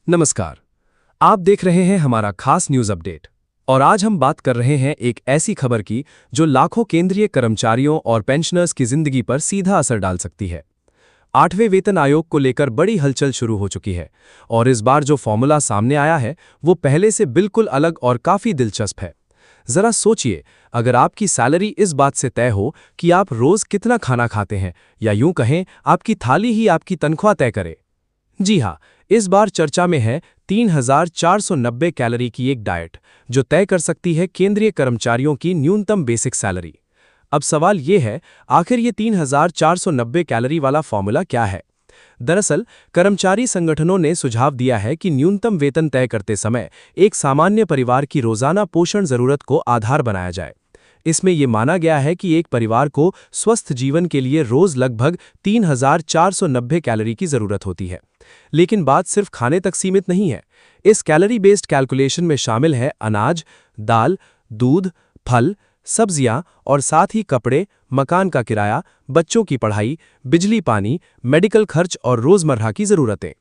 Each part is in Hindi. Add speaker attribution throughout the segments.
Speaker 1: नमस्कार। आप देख रहे हैं हमारा खास न्यूज अपडेट और आज हम बात कर रहे हैं एक ऐसी खबर की जो लाखों केंद्रीय कर्मचारियों और पेंशनर्स की जिंदगी पर सीधा असर डाल सकती है। 8वें वेतन आयोग को लेकर बड़ी हलचल शुरू हो चुकी है और इस बार जो फॉर्मूला सामने आया है वो पहले से बिल्कुल अलग और काफी दिलचस्प है। जरा सोचिए, अगर आपकी सैलरी इस बात से तय हो कि आप रोज कितना खाना खाते हैं, या यूं कहें आपकी थाली ही आपकी तनख्वाह तय करे। जी हाँ, इस बार चर्चा में है 3490 कैलोरी की एक डाइट जो तय कर सकती है केंद्रीय कर्मचारियों की न्यूनतम बेसिक सैलरी। अब सवाल ये है, आखिर ये 3490 कैलोरी वाला फॉर्मूला क्या है? दरअसल कर्मचारी संगठनों ने सुझाव दिया है कि न्यूनतम वेतन तय करते समय एक सामान्य परिवार की रोजाना पोषण जरूरत को आधार बनाया जाए। इसमें यह माना गया है कि एक परिवार को स्वस्थ जीवन के लिए रोज लगभग 3490 कैलोरी की जरूरत होती है। लेकिन बात सिर्फ खाने तक सीमित नहीं है। इस कैलोरी बेस्ड कैलकुलेशन में शामिल है अनाज, दाल, दूध, फल, सब्जियां और साथ ही कपड़े, मकान का किराया, बच्चों की पढ़ाई, बिजली पानी, मेडिकल खर्च और रोजमर्रा की जरूरतें।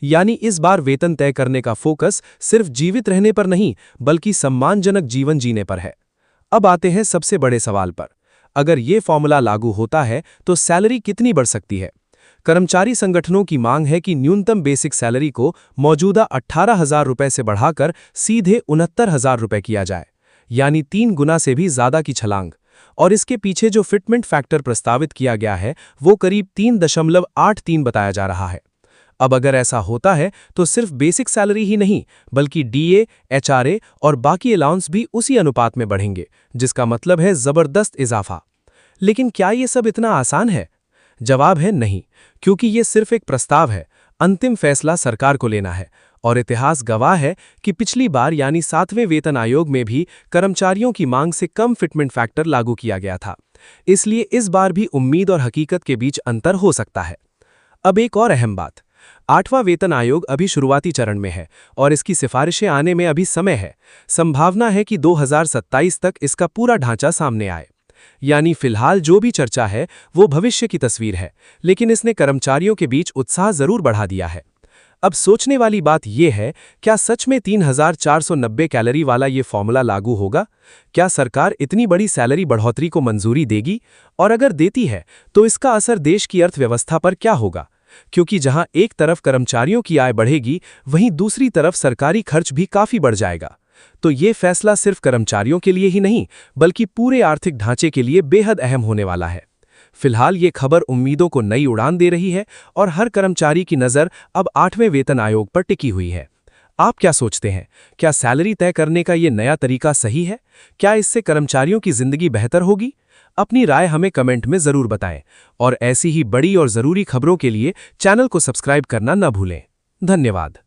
Speaker 1: यानी इस बार वेतन तय करने का फोकस सिर्फ जीवित रहने पर नहीं बल्कि सम्मानजनक जीवन जीने पर है। अब आते हैं सबसे बड़े सवाल पर। अगर ये फॉर्मूला लागू होता है तो सैलरी कितनी बढ़ सकती है? कर्मचारी संगठनों की मांग है कि न्यूनतम बेसिक सैलरी को मौजूदा 18,000 रुपए से बढ़ाकर सीधे 69,000 रुपए किया जाए, यानी 3 गुना से भी ज्यादा की छलांग। और इसके पीछे जो फिटमेंट फैक्टर प्रस्तावित किया गया है वो करीब 3.83 बताया जा रहा है। अब अगर ऐसा होता है तो सिर्फ बेसिक सैलरी ही नहीं बल्कि डीए, एचआरए और बाकी अलाउंस भी उसी अनुपात में बढ़ेंगे, जिसका मतलब है जबरदस्त इजाफा। लेकिन क्या ये सब इतना आसान है? जवाब है नहीं, क्योंकि ये सिर्फ एक प्रस्ताव है। अंतिम फैसला सरकार को लेना है और इतिहास गवाह है कि पिछली बार यानी 7वें वेतन आयोग में भी कर्मचारियों की मांग से कम फिटमेंट फैक्टर लागू किया गया था। इसलिए इस बार भी उम्मीद और हकीकत के बीच अंतर हो सकता है। अब एक और अहम बात, 8वां वेतन आयोग अभी शुरुआती चरण में है और इसकी सिफारिशें आने में अभी समय है। संभावना है कि 2027 तक इसका पूरा ढांचा सामने आए। यानी फिलहाल जो भी चर्चा है वो भविष्य की तस्वीर है, लेकिन इसने कर्मचारियों के बीच उत्साह जरूर बढ़ा दिया है। अब सोचने वाली बात यह है, क्या सच में 3490 कैलोरी वाला ये फॉर्मूला लागू होगा? क्या सरकार इतनी बड़ी सैलरी बढ़ोतरी को मंजूरी देगी? और अगर देती है तो इसका असर देश की अर्थव्यवस्था पर क्या होगा? क्योंकि जहां एक तरफ कर्मचारियों की आय बढ़ेगी, वहीं दूसरी तरफ सरकारी खर्च भी काफी बढ़ जाएगा। तो ये फैसला सिर्फ कर्मचारियों के लिए ही नहीं बल्कि पूरे आर्थिक ढांचे के लिए बेहद अहम होने वाला है। फिलहाल ये खबर उम्मीदों को नई उड़ान दे रही है और हर कर्मचारी की नज़र अब 8वें वेतन आयोग पर टिकी हुई है। आप क्या सोचते हैं? क्या सैलरी तय करने का ये नया तरीका सही है? क्या इससे कर्मचारियों की जिंदगी बेहतर होगी? अपनी राय हमें कमेंट में जरूर बताएं और ऐसी ही बड़ी और जरूरी खबरों के लिए चैनल को सब्सक्राइब करना न भूलें। धन्यवाद।